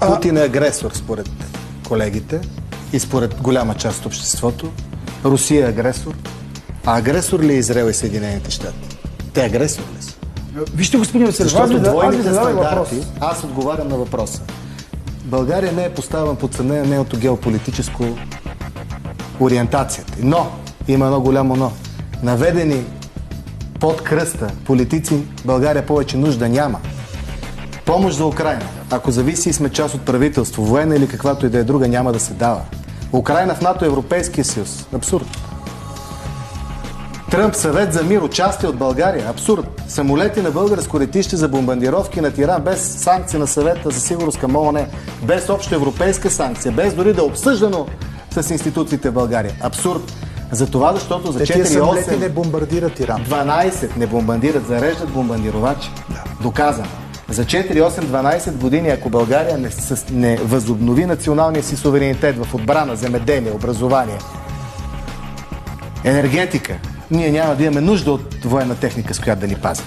Путин е агресор според колегите и според голяма част от обществото. Русия е агресор. А агресор ли е Израел и Съединените щати? Те агресор ли са? Вижте, господин Веселев, Защото двойните стандарти, аз отговарям на въпроса. България не е поставена под съмнение на нейното геополитическо ориентацията. Но, има едно голямо но. Наведени под кръста политици, България повече нужда няма. Помощ за Украйна. Ако зависи и сме част от правителство, военна или каквато и да е друга, няма да се дава. Украйна в НАТО, Европейския съюз. Абсурд. Тръмп, съвет за мир, участие от България. Абсурд. Самолети на българско летище за бомбардировки на Иран без санкция на съвета за сигурност към ООН, без общо европейска санкция, без дори да е обсъждано с институциите в България. Абсурд. За това, защото за 4-8... самолети не бомбардират Иран. 12 не бомбардират, зареждат бомбардировачи. Да. Доказано. За 4-8-12 години, ако България не възобнови националния си суверенитет в отбрана, земеделие, образование, енергетика, ние няма да имаме нужда от военна техника, с която да ни пази.